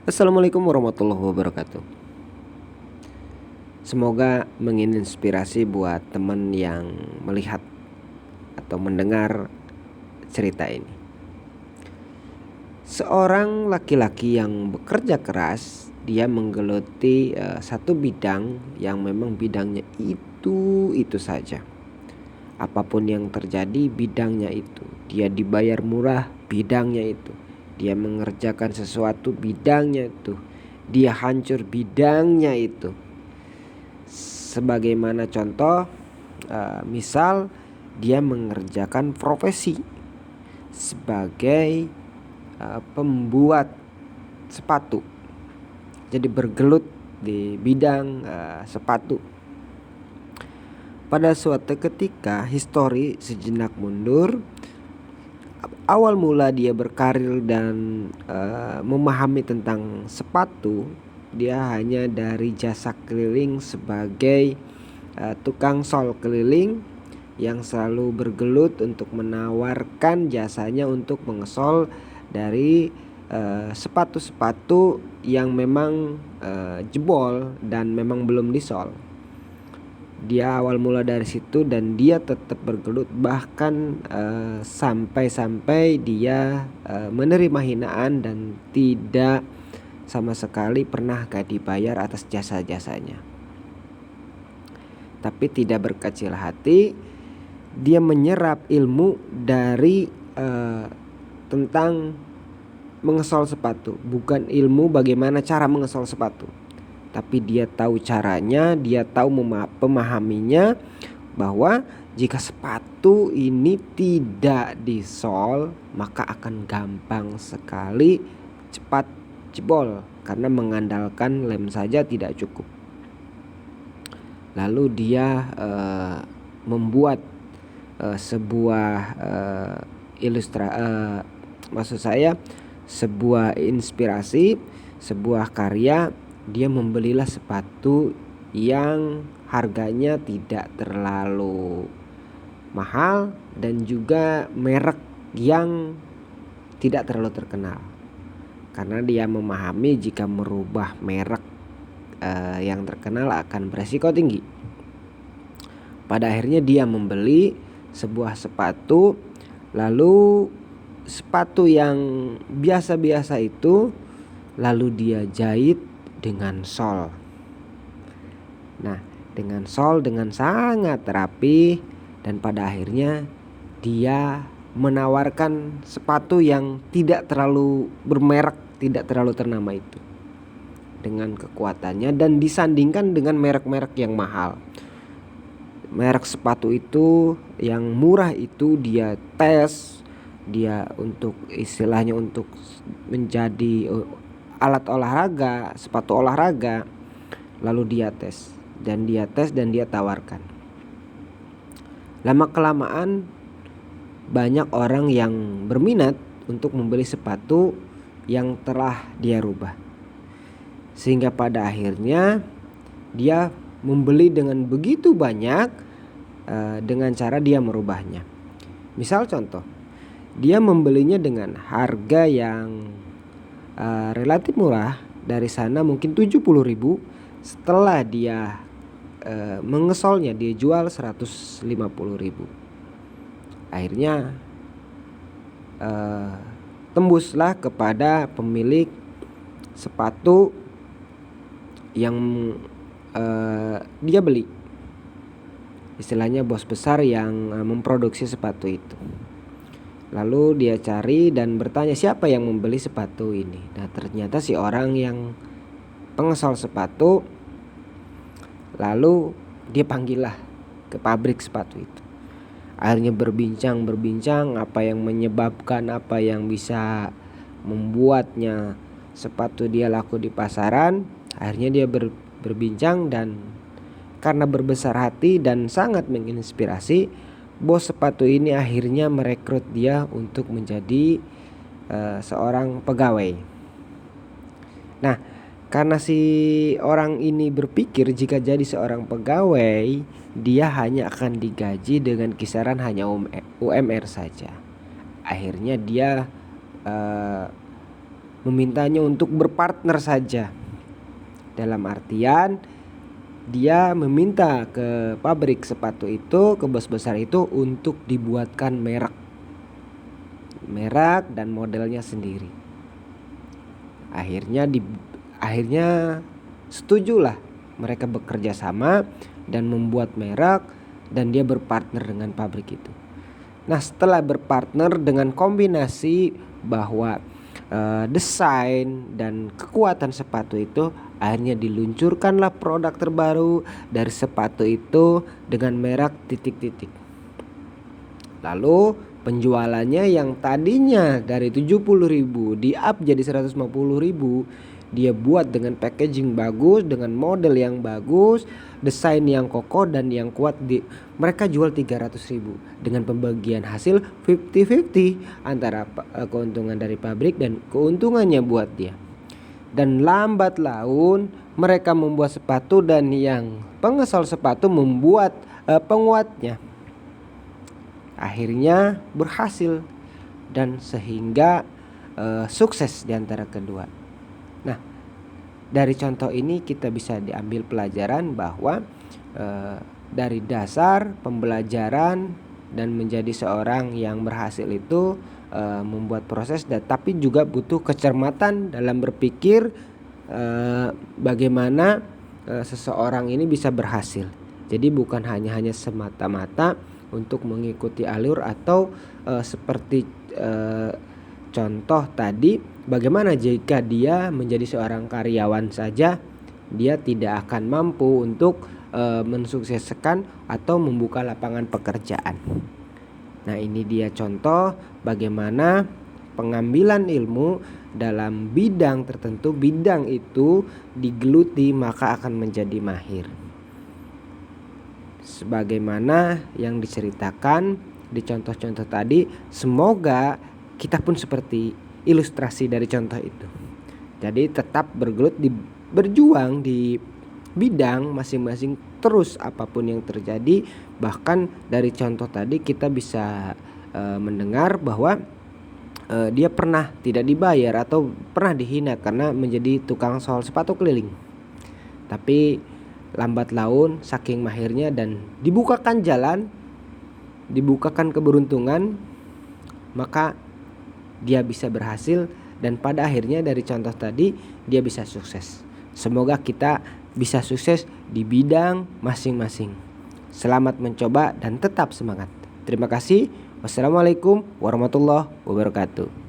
Assalamualaikum warahmatullahi wabarakatuh. Semoga menginspirasi buat teman yang melihat atau mendengar cerita ini. Seorang laki-laki yang bekerja keras, dia menggeluti satu bidang yang memang bidangnya itu saja. Apapun yang terjadi bidangnya itu. Dia dibayar murah bidangnya itu. Dia mengerjakan sesuatu bidangnya itu. Dia hancur bidangnya itu. Sebagaimana contoh, misal dia mengerjakan profesi sebagai pembuat sepatu. Jadi bergelut di bidang sepatu. Pada suatu ketika histori sejenak mundur, awal mula dia berkarir dan memahami tentang sepatu, dia hanya dari jasa keliling sebagai tukang sol keliling yang selalu bergelut untuk menawarkan jasanya untuk mengesol dari sepatu-sepatu yang memang jebol dan memang belum disol. Dia awal mula dari situ dan dia tetap bergelut, bahkan sampai dia menerima hinaan dan tidak sama sekali pernah gak dibayar atas jasa-jasanya. Tapi tidak berkecil hati, dia menyerap ilmu dari tentang mengesol sepatu, bukan ilmu bagaimana cara mengesol sepatu. Tapi dia tahu caranya, dia tahu memahaminya, bahwa jika sepatu ini tidak disol maka akan gampang sekali cepat jebol karena mengandalkan lem saja tidak cukup. Lalu dia membuat sebuah sebuah inspirasi, sebuah karya. Dia membelilah sepatu yang harganya tidak terlalu mahal dan juga merek yang tidak terlalu terkenal. Karena dia memahami jika merubah merek yang terkenal akan beresiko tinggi. Pada akhirnya dia membeli sebuah sepatu, lalu sepatu yang biasa-biasa itu lalu dia jahit dengan sol. Nah, dengan sol dengan sangat rapi, dan pada akhirnya dia menawarkan sepatu yang tidak terlalu bermerek, tidak terlalu ternama itu dengan kekuatannya dan disandingkan dengan merek-merek yang mahal. Merek sepatu itu yang murah itu dia tes, dia untuk istilahnya untuk menjadi alat olahraga, sepatu olahraga, lalu dia tes dan dia tawarkan. Lama kelamaan banyak orang yang berminat untuk membeli sepatu yang telah dia rubah, sehingga pada akhirnya dia membeli dengan begitu banyak dengan cara dia merubahnya. Misal contoh, dia membelinya dengan harga yang relatif murah, dari sana mungkin 70.000, setelah dia mengesolnya dia jual 150.000. Akhirnya tembuslah kepada pemilik sepatu yang dia beli, istilahnya bos besar yang memproduksi sepatu itu. Lalu dia cari dan bertanya siapa yang membeli sepatu ini. Nah, ternyata si orang yang pengesol sepatu. Lalu dia panggillah ke pabrik sepatu itu. Akhirnya berbincang apa yang menyebabkan, apa yang bisa membuatnya sepatu dia laku di pasaran. Akhirnya dia berbincang dan karena berbesar hati dan sangat menginspirasi, bos sepatu ini akhirnya merekrut dia untuk menjadi seorang pegawai. Nah, karena si orang ini berpikir jika jadi seorang pegawai dia hanya akan digaji dengan kisaran hanya UMR saja. Akhirnya dia memintanya untuk berpartner saja. Dalam artian dia meminta ke pabrik sepatu itu, ke bos besar itu untuk dibuatkan merek dan modelnya sendiri. Akhirnya setujulah mereka bekerja sama dan membuat merek, dan dia berpartner dengan pabrik itu. Nah, setelah berpartner dengan kombinasi bahwa desain dan kekuatan sepatu itu, akhirnya diluncurkanlah produk terbaru dari sepatu itu dengan merek titik-titik. Lalu penjualannya yang tadinya dari 70.000 di up jadi 150.000, dia buat dengan packaging bagus, dengan model yang bagus, desain yang kokoh dan yang kuat, mereka jual 300.000 dengan pembagian hasil 50-50 antara keuntungan dari pabrik dan keuntungannya buat dia. Dan lambat laun mereka membuat sepatu dan yang pengesol sepatu membuat penguatnya. Akhirnya berhasil dan sehingga sukses di antara kedua. Nah, dari contoh ini kita bisa diambil pelajaran bahwa dari dasar pembelajaran dan menjadi seorang yang berhasil itu membuat proses, tapi juga butuh kecermatan dalam berpikir bagaimana seseorang ini bisa berhasil. Jadi bukan hanya semata-mata untuk mengikuti alur atau seperti contoh tadi, bagaimana jika dia menjadi seorang karyawan saja, dia tidak akan mampu untuk mensukseskan atau membuka lapangan pekerjaan. Nah, ini dia contoh bagaimana pengambilan ilmu dalam bidang tertentu, bidang itu digeluti maka akan menjadi mahir. Sebagaimana yang diceritakan di contoh-contoh tadi, semoga kita pun seperti ilustrasi dari contoh itu. Jadi tetap berjuang di bidang masing-masing terus apapun yang terjadi. Bahkan dari contoh tadi kita bisa mendengar bahwa dia pernah tidak dibayar atau pernah dihina karena menjadi tukang sol sepatu keliling. Tapi lambat laun saking mahirnya dan dibukakan jalan, dibukakan keberuntungan, maka dia bisa berhasil dan pada akhirnya dari contoh tadi dia bisa sukses. Semoga kita bisa sukses di bidang masing-masing. Selamat mencoba dan tetap semangat. Terima kasih. Wassalamualaikum warahmatullahi wabarakatuh.